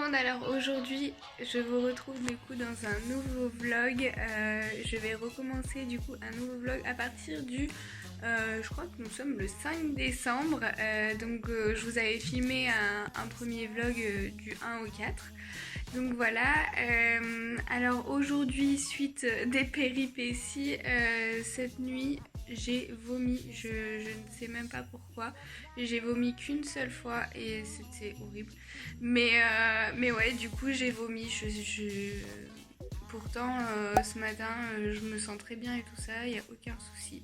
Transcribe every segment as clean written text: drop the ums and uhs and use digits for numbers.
monde, alors aujourd'hui je vous retrouve du coup dans un nouveau vlog. Je vais recommencer du coup un nouveau vlog à partir du je crois que nous sommes le 5 décembre. Je vous avais filmé un premier vlog du 1 au 4. Donc voilà, alors aujourd'hui, suite des péripéties, cette nuit j'ai vomi, je ne sais même pas pourquoi. J'ai vomi qu'une seule fois et c'était horrible. Mais ouais, du coup j'ai vomi. Pourtant ce matin je me sens très bien et tout ça, il n'y a aucun souci.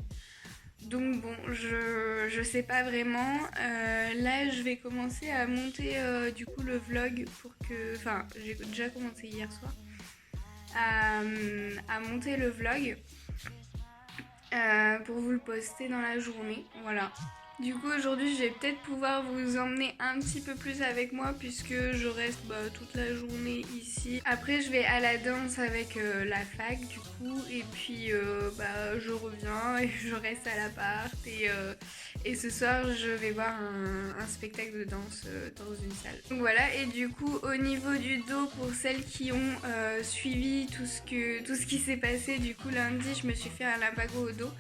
Donc bon, je sais pas vraiment. Là, je vais commencer à monter du coup le vlog pour que... Enfin, j'ai déjà commencé hier soir à monter le vlog pour vous le poster dans la journée. Voilà. Du coup, aujourd'hui, je vais peut-être pouvoir vous emmener un petit peu plus avec moi puisque je reste toute la journée ici. Après, je vais à la danse avec la fac du coup et puis je reviens et je reste à l'appart et ce soir, je vais voir un spectacle de danse dans une salle. Donc voilà, et du coup, au niveau du dos, pour celles qui ont suivi tout ce qui s'est passé, du coup, lundi, je me suis fait un lumbago au dos.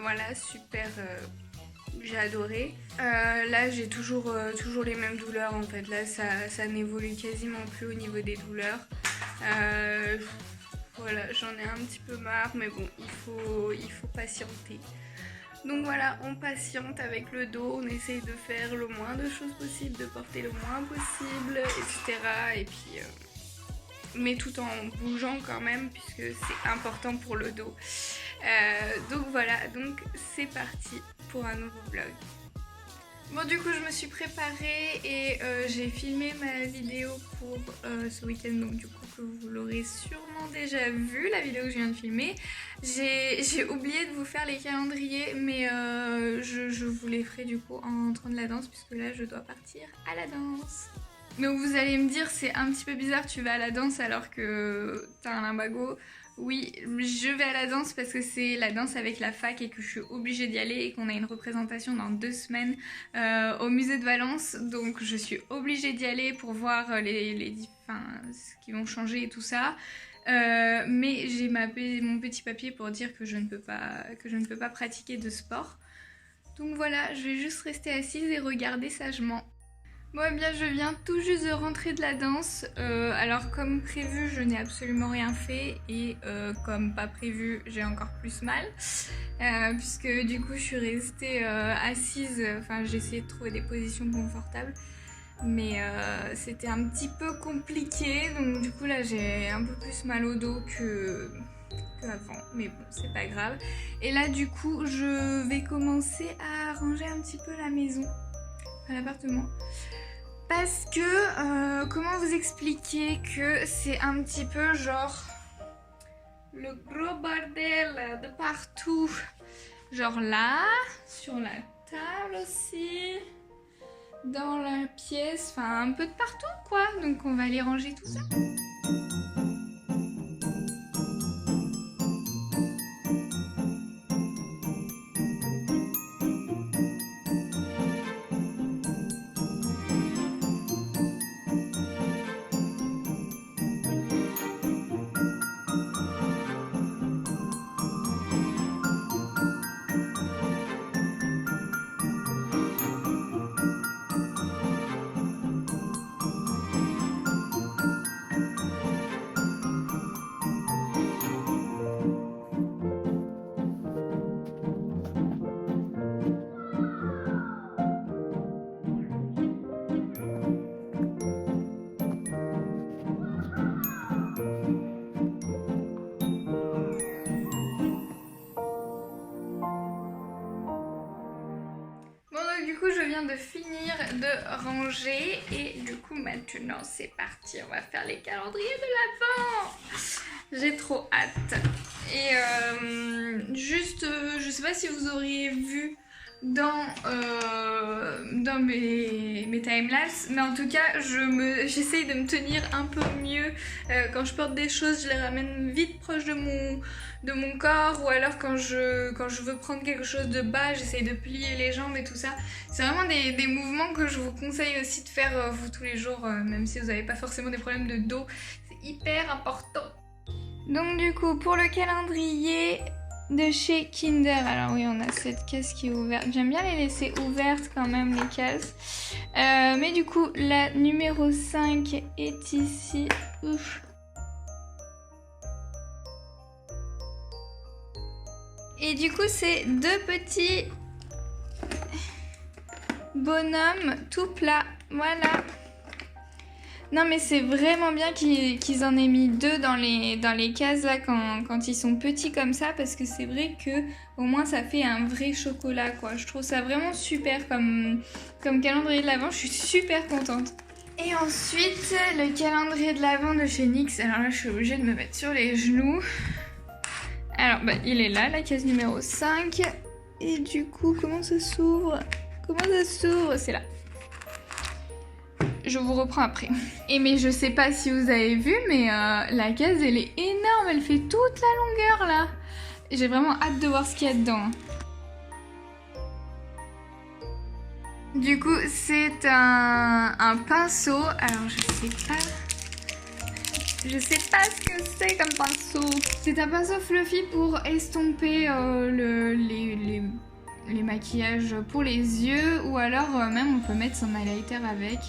Voilà, super... j'ai adoré. Là j'ai toujours les mêmes douleurs en fait. Là ça n'évolue quasiment plus au niveau des douleurs. Voilà, j'en ai un petit peu marre, mais bon, il faut patienter. Donc voilà, on patiente avec le dos, on essaye de faire le moins de choses possible, de porter le moins possible, etc. Et puis, mais tout en bougeant quand même, puisque c'est important pour le dos. Donc voilà, donc c'est parti pour un nouveau vlog. Bon, du coup je me suis préparée et j'ai filmé ma vidéo pour ce week-end, donc du coup que vous l'aurez sûrement déjà vu, la vidéo que je viens de filmer. J'ai oublié de vous faire les calendriers, mais je vous les ferai du coup en rentrant de la danse, puisque là je dois partir à la danse. Donc vous allez me dire, c'est un petit peu bizarre, tu vas à la danse alors que t'as un lumbago. Oui, je vais à la danse parce que c'est la danse avec la fac et que je suis obligée d'y aller et qu'on a une représentation dans 2 semaines au musée de Valence. Donc je suis obligée d'y aller pour voir ce qui vont changer et tout ça. Mais j'ai mon petit papier pour dire que je ne peux pas pratiquer de sport. Donc voilà, je vais juste rester assise et regarder sagement. Bon, eh bien, je viens tout juste de rentrer de la danse. Alors, comme prévu, je n'ai absolument rien fait. Et comme pas prévu, j'ai encore plus mal. Puisque du coup, je suis restée assise. Enfin, j'ai essayé de trouver des positions confortables. Mais c'était un petit peu compliqué. Donc, du coup, là, j'ai un peu plus mal au dos qu'avant. Mais bon, c'est pas grave. Et là, du coup, je vais commencer à ranger un petit peu la maison. Enfin, l'appartement. Parce que, comment vous expliquer que c'est un petit peu genre le gros bordel de partout. Genre là, sur la table aussi, dans la pièce, enfin un peu de partout quoi. Donc on va aller ranger tout ça. Du coup, je viens de finir de ranger et du coup, maintenant, c'est parti. On va faire les calendriers de l'Avent. J'ai trop hâte. Et juste, je sais pas si vous auriez vu dans mes timelapses, mais en tout cas j'essaye de me tenir un peu mieux. Quand je porte des choses, je les ramène vite proche de mon corps, ou alors quand je veux prendre quelque chose de bas, j'essaye de plier les jambes et tout ça. C'est vraiment des mouvements que je vous conseille aussi de faire vous tous les jours, même si vous n'avez pas forcément des problèmes de dos. C'est hyper important. Donc du coup, pour le calendrier de chez Kinder, alors oui, on a cette case qui est ouverte. J'aime bien les laisser ouvertes quand même, les cases. Mais du coup, la numéro 5 est ici. Ouf. Et du coup, c'est deux petits bonhommes tout plats. Voilà. Non mais c'est vraiment bien qu'ils en aient mis deux dans les cases là quand ils sont petits comme ça, parce que c'est vrai que au moins ça fait un vrai chocolat quoi. Je trouve ça vraiment super comme calendrier de l'Avent, je suis super contente. Et ensuite le calendrier de l'Avent de chez NYX, alors là je suis obligée de me mettre sur les genoux. Alors bah il est là, la case numéro 5. Et du coup comment ça s'ouvre? Comment ça s'ouvre? C'est là. Je vous reprends après. Et mais je sais pas si vous avez vu, mais la case elle est énorme, elle fait toute la longueur là. J'ai vraiment hâte de voir ce qu'il y a dedans. Du coup c'est un pinceau, alors je sais pas ce que c'est comme pinceau. C'est un pinceau fluffy pour estomper les maquillages pour les yeux, ou alors même on peut mettre son highlighter avec.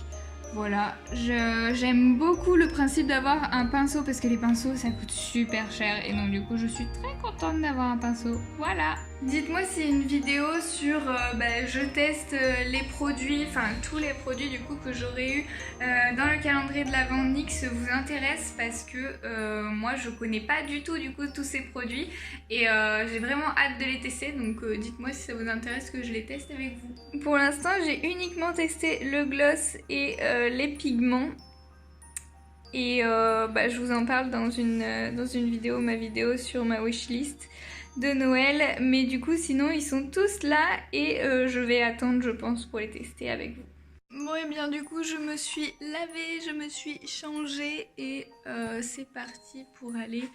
Voilà, j'aime beaucoup le principe d'avoir un pinceau parce que les pinceaux ça coûte super cher, et donc du coup je suis très contente d'avoir un pinceau. Voilà. Dites-moi si une vidéo sur je teste les produits, enfin tous les produits du coup que j'aurais eu dans le calendrier de l'Avent NYX vous intéresse, parce que moi je connais pas du tout du coup tous ces produits, et j'ai vraiment hâte de les tester, donc dites-moi si ça vous intéresse que je les teste avec vous. Pour l'instant j'ai uniquement testé le gloss et les pigments, et je vous en parle dans une vidéo, ma vidéo sur ma wishlist de Noël, mais du coup sinon ils sont tous là, et je vais attendre je pense pour les tester avec vous. Bon et bien du coup je me suis lavée, je me suis changée, et c'est parti pour aller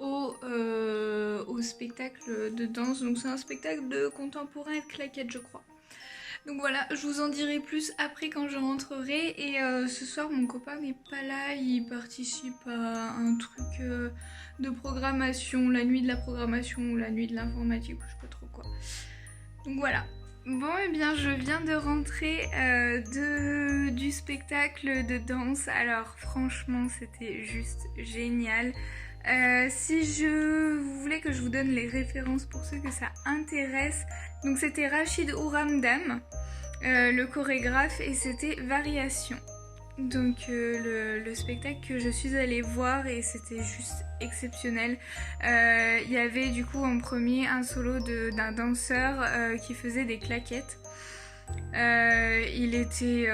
au spectacle de danse. Donc c'est un spectacle de contemporain et de claquettes je crois. Donc voilà, je vous en dirai plus après quand je rentrerai, et ce soir mon copain n'est pas là, il participe à un truc de programmation, la nuit de la programmation ou la nuit de l'informatique, je sais pas trop quoi. Donc voilà. Bon et bien je viens de rentrer du spectacle de danse, alors franchement c'était juste génial. Si vous voulez que je vous donne les références pour ceux que ça intéresse, donc c'était Rachid Ouramdam, le chorégraphe, et c'était Variation. Donc le spectacle que je suis allée voir, et c'était juste exceptionnel. Il y avait du coup en premier un solo d'un danseur qui faisait des claquettes. Il était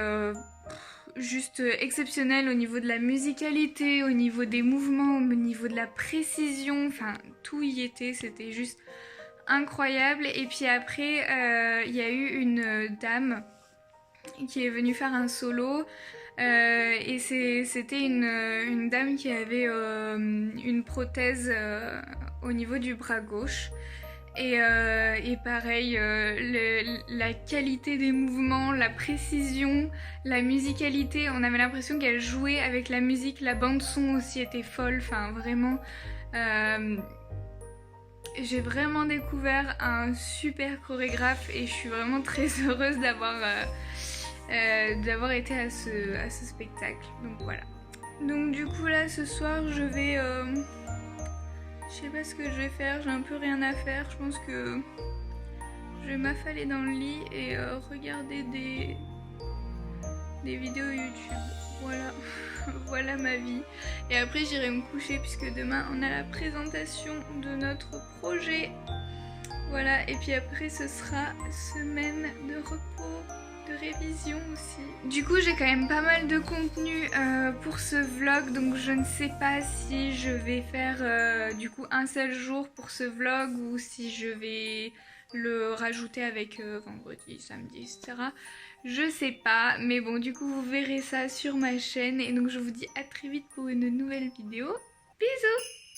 juste exceptionnel au niveau de la musicalité, au niveau des mouvements, au niveau de la précision, enfin tout y était, c'était juste incroyable. Et puis après il y a eu une dame qui est venue faire un solo, et c'était une dame qui avait une prothèse au niveau du bras gauche. Et pareil, la qualité des mouvements, la précision, la musicalité, on avait l'impression qu'elle jouait avec la musique, la bande son aussi était folle, enfin vraiment, j'ai vraiment découvert un super chorégraphe, et je suis vraiment très heureuse d'avoir été à ce spectacle, donc voilà. Donc du coup là ce soir je vais... je sais pas ce que je vais faire, j'ai un peu rien à faire, je pense que je vais m'affaler dans le lit et regarder des vidéos YouTube. Voilà, voilà ma vie. Et après j'irai me coucher puisque demain on a la présentation de notre projet. Voilà, et puis après ce sera semaine de repos, de révision aussi. Du coup j'ai quand même pas mal de contenu pour ce vlog, donc je ne sais pas si je vais faire du coup un seul jour pour ce vlog, ou si je vais le rajouter avec vendredi, samedi, etc. Je sais pas, mais bon, du coup, vous verrez ça sur ma chaîne. Et donc, je vous dis à très vite pour une nouvelle vidéo. Bisous!